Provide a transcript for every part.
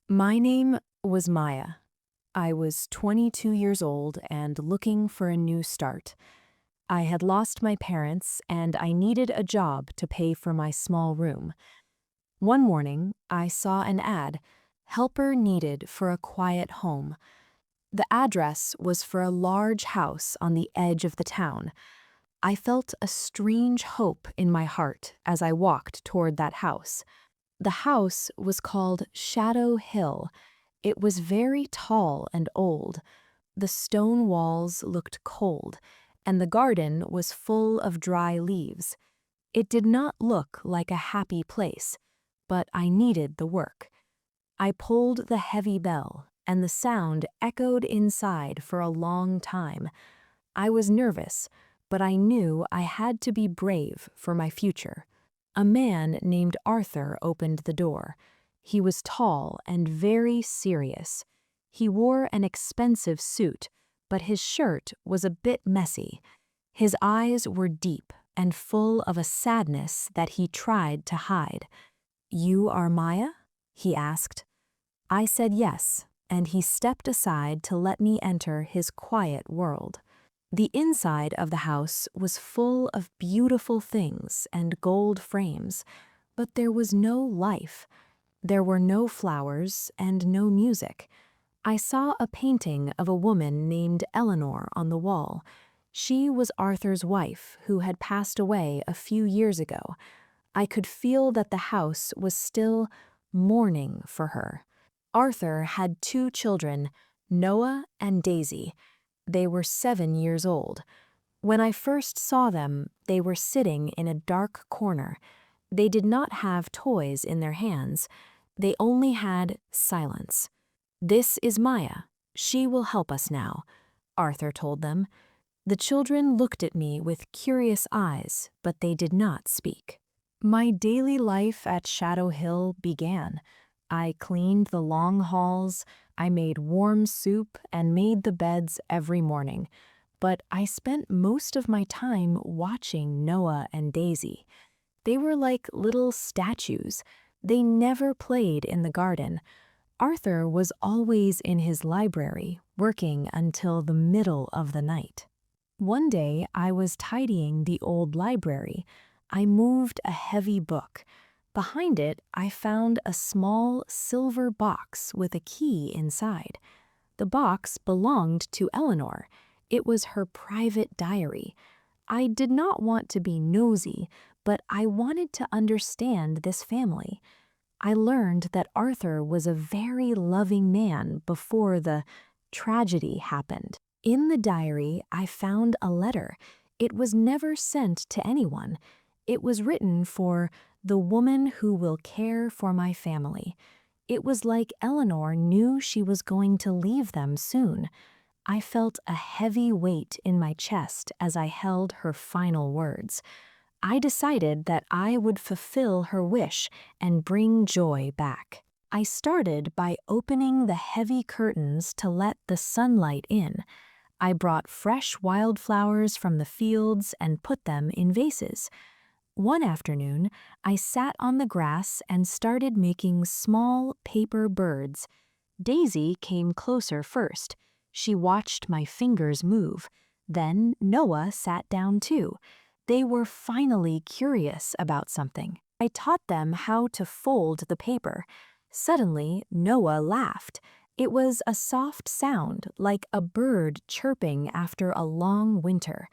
My name was Maya. I was 22 years old and looking for a new start. I had lost my parents and I needed a job to pay for my small room. One morning, I saw an ad, helper needed for a quiet home. The address was for a large house on the edge of the town. I felt a strange hope in my heart as I walked toward that house. The house was called Shadow Hill. It was very tall and old. The stone walls looked cold, and the garden was full of dry leaves. It did not look like a happy place, but I needed the work. I pulled the heavy bell, and the sound echoed inside for a long time. I was nervous, but I knew I had to be brave for my future. A man named Arthur opened the door. He was tall and very serious. He wore an expensive suit, but his shirt was a bit messy. His eyes were deep and full of a sadness that he tried to hide. "You are Maya?" he asked. I said yes, and he stepped aside to let me enter his quiet world. The inside of the house was full of beautiful things and gold frames, but there was no life. There were no flowers and no music. I saw a painting of a woman named Eleanor on the wall. She was Arthur's wife, who had passed away a few years ago. I could feel that the house was still mourning for her. Arthur had two children, Noah and Daisy. They were 7 years old. When I first saw them, they were sitting in a dark corner. They did not have toys in their hands. They only had silence. "This is Maya. She will help us now," Arthur told them. The children looked at me with curious eyes, but they did not speak. My daily life at Shadow Hill began. I cleaned the long halls, I made warm soup, and made the beds every morning. But I spent most of my time watching Noah and Daisy. They were like little statues. They never played in the garden. Arthur was always in his library, working until the middle of the night. One day, I was tidying the old library. I moved a heavy book. Behind it, I found a small silver box with a key inside. The box belonged to Eleanor. It was her private diary. I did not want to be nosy, but I wanted to understand this family. I learned that Arthur was a very loving man before the tragedy happened. In the diary, I found a letter. It was never sent to anyone. It was written for the woman who will care for my family. It was like Eleanor knew she was going to leave them soon. I felt a heavy weight in my chest as I held her final words. I decided that I would fulfill her wish and bring joy back. I started by opening the heavy curtains to let the sunlight in. I brought fresh wildflowers from the fields and put them in vases. One afternoon, I sat on the grass and started making small paper birds. Daisy came closer first. She watched my fingers move. Then Noah sat down too. They were finally curious about something. I taught them how to fold the paper. Suddenly, Noah laughed. It was a soft sound, like a bird chirping after a long winter.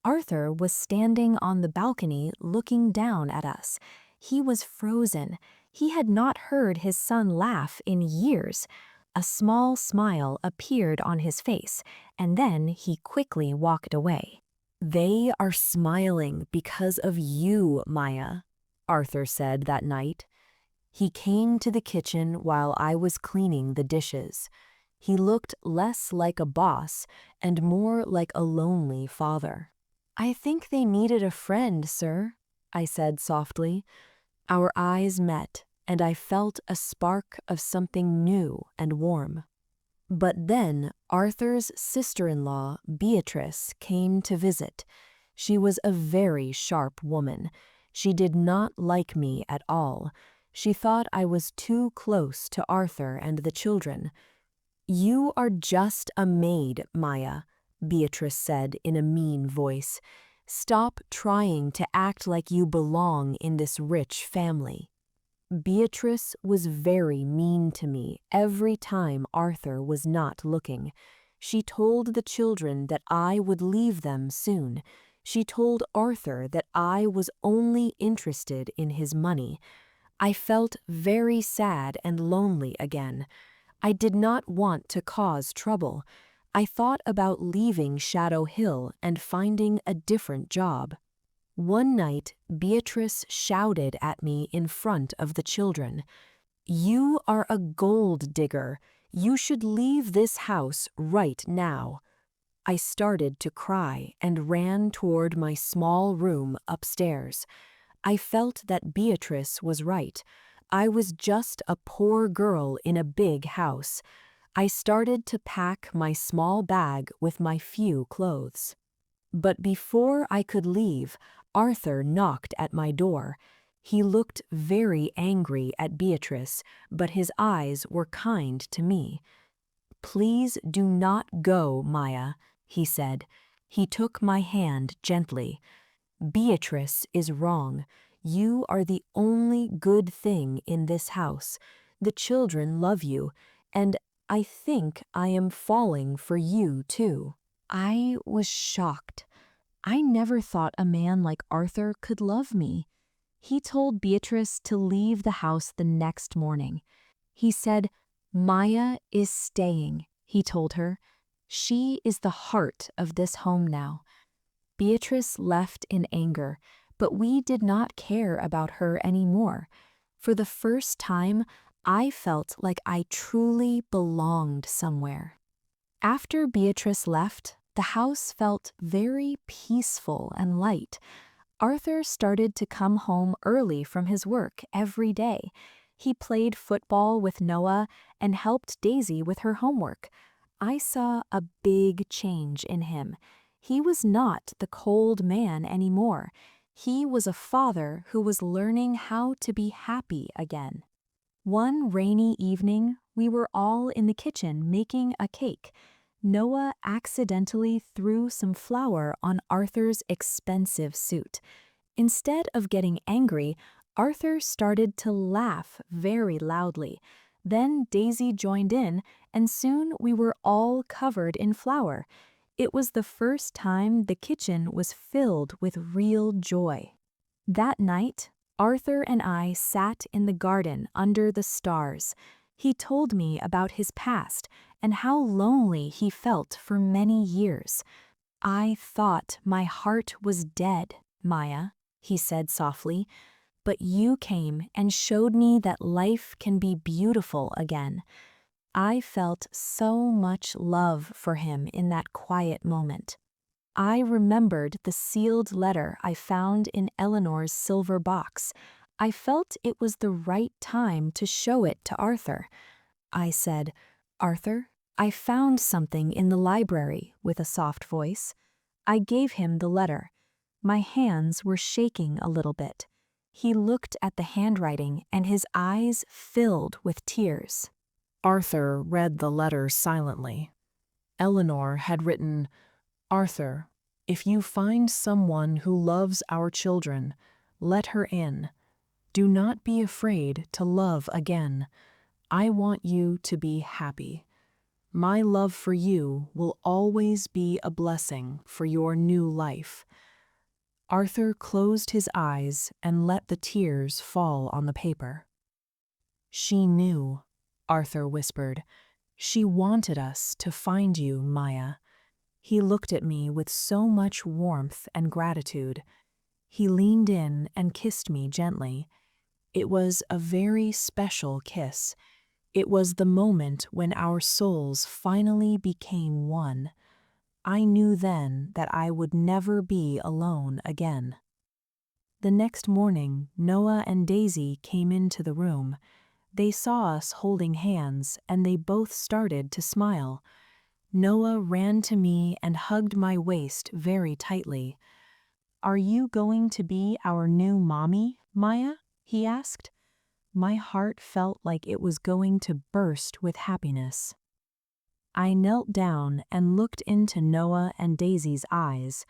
Arthur was standing on the balcony looking down at us. He was frozen. He had not heard his son laugh in years. A small smile appeared on his face, and then he quickly walked away. "They are smiling because of you, Maya," Arthur said that night. He came to the kitchen while I was cleaning the dishes. He looked less like a boss and more like a lonely father. "I think they needed a friend, sir," I said softly. Our eyes met, and I felt a spark of something new and warm. But then Arthur's sister-in-law, Beatrice, came to visit. She was a very sharp woman. She did not like me at all. She thought I was too close to Arthur and the children. "You are just a maid, Maya," Beatrice said in a mean voice. "Stop trying to act like you belong in this rich family." Beatrice was very mean to me every time Arthur was not looking. She told the children that I would leave them soon. She told Arthur that I was only interested in his money. I felt very sad and lonely again. I did not want to cause trouble. I thought about leaving Shadow Hill and finding a different job. One night, Beatrice shouted at me in front of the children. "You are a gold digger. You should leave this house right now." I started to cry and ran toward my small room upstairs. I felt that Beatrice was right. I was just a poor girl in a big house. I started to pack my small bag with my few clothes. But before I could leave, Arthur knocked at my door. He looked very angry at Beatrice, but his eyes were kind to me. "Please do not go, Maya," he said. He took my hand gently. "Beatrice is wrong. You are the only good thing in this house. The children love you, and I think I am falling for you too." I was shocked. I never thought a man like Arthur could love me. He told Beatrice to leave the house the next morning. He said, "Maya is staying," he told her. "She is the heart of this home now." Beatrice left in anger, but we did not care about her anymore. For the first time, I felt like I truly belonged somewhere. After Beatrice left, the house felt very peaceful and light. Arthur started to come home early from his work every day. He played football with Noah and helped Daisy with her homework. I saw a big change in him. He was not the cold man anymore. He was a father who was learning how to be happy again. One rainy evening, we were all in the kitchen making a cake. Noah accidentally threw some flour on Arthur's expensive suit. Instead of getting angry, Arthur started to laugh very loudly. Then Daisy joined in, and soon we were all covered in flour. It was the first time the kitchen was filled with real joy. That night, Arthur and I sat in the garden under the stars. He told me about his past and how lonely he felt for many years. "I thought my heart was dead, Maya," he said softly, "but you came and showed me that life can be beautiful again." I felt so much love for him in that quiet moment. I remembered the sealed letter I found in Eleanor's silver box. I felt it was the right time to show it to Arthur. I said, "Arthur, I found something in the library," with a soft voice. I gave him the letter. My hands were shaking a little bit. He looked at the handwriting and his eyes filled with tears. Arthur read the letter silently. Eleanor had written, "Arthur, if you find someone who loves our children, let her in. Do not be afraid to love again. I want you to be happy. My love for you will always be a blessing for your new life." Arthur closed his eyes and let the tears fall on the paper. "She knew," Arthur whispered. "She wanted us to find you, Maya." He looked at me with so much warmth and gratitude. He leaned in and kissed me gently. It was a very special kiss. It was the moment when our souls finally became one. I knew then that I would never be alone again. The next morning, Noah and Daisy came into the room. They saw us holding hands, and they both started to smile. Noah ran to me and hugged my waist very tightly. "Are you going to be our new mommy, Maya?" he asked. my heart felt like it was going to burst with happiness. I knelt down and looked into Noah and Daisy's eyes.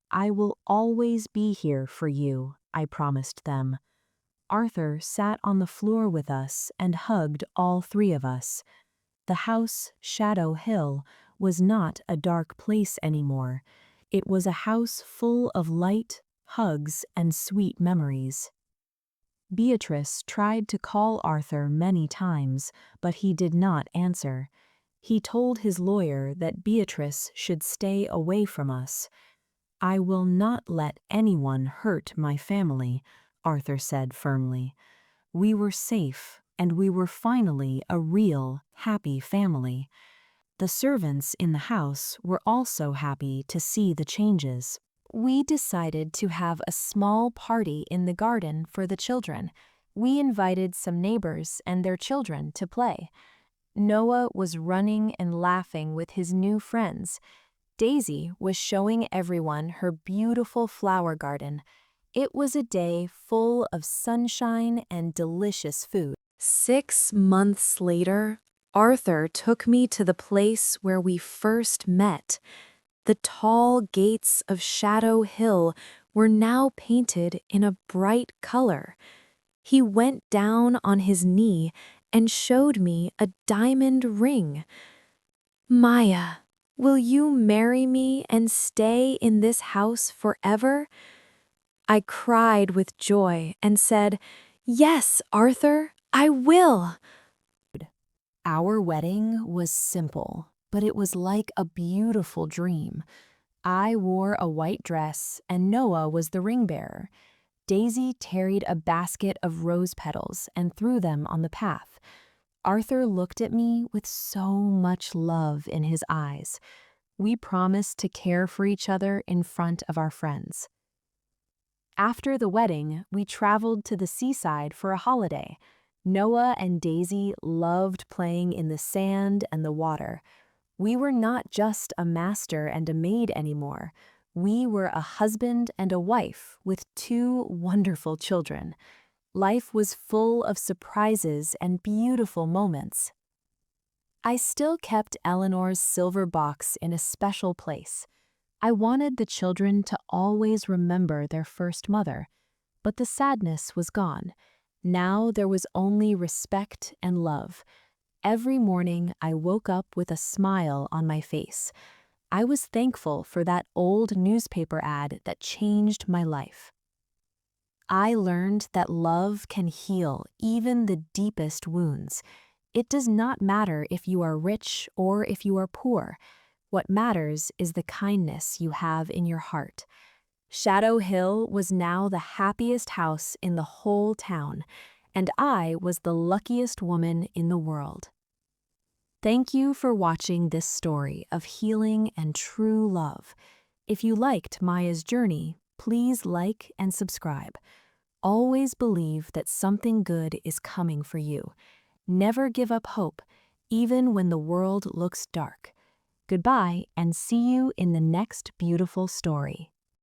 I will always be here for you, I promised them. Arthur sat on the floor with us and hugged all three of us. The house, Shadow Hill, was not a dark place anymore. It was a house full of light, hugs, and sweet memories. Beatrice tried to call Arthur many times, but he did not answer. He told his lawyer that Beatrice should stay away from us. I will not let anyone hurt my family, Arthur said firmly. We were safe, and we were finally a real, happy family. The servants in the house were also happy to see the changes. We decided to have a small party in the garden for the children. We invited some neighbors and their children to play. Noah was running and laughing with his new friends. Daisy was showing everyone her beautiful flower garden. It was a day full of sunshine and delicious food. 6 months later, Arthur took me to the place where we first met. The tall gates of Shadow Hill were now painted in a bright color. He went down on his knee and showed me a diamond ring. Maya, will you marry me and stay in this house forever? I cried with joy and said, Yes, Arthur, I will. Our wedding was simple, but it was like a beautiful dream. I wore a white dress and Noah was the ring bearer. Daisy carried a basket of rose petals and threw them on the path. Arthur looked at me with so much love in his eyes. We promised to care for each other in front of our friends. After the wedding, we traveled to the seaside for a holiday. Noah and Daisy loved playing in the sand and the water. We were not just a master and a maid anymore. We were a husband and a wife with 2 wonderful children. Life was full of surprises and beautiful moments. I still kept Eleanor's silver box in a special place. I wanted the children to always remember their first mother, but the sadness was gone. Now there was only respect and love. Every morning I woke up with a smile on my face. I was thankful for that old newspaper ad that changed my life. I learned that love can heal even the deepest wounds. It does not matter if you are rich or if you are poor. What matters is the kindness you have in your heart. Shadow Hill was now the happiest house in the whole town, and I was the luckiest woman in the world. Thank you for watching this story of healing and true love. If you liked Maya's journey, please like and subscribe. Always believe that something good is coming for you. Never give up hope, even when the world looks dark. Goodbye, and see you in the next beautiful story.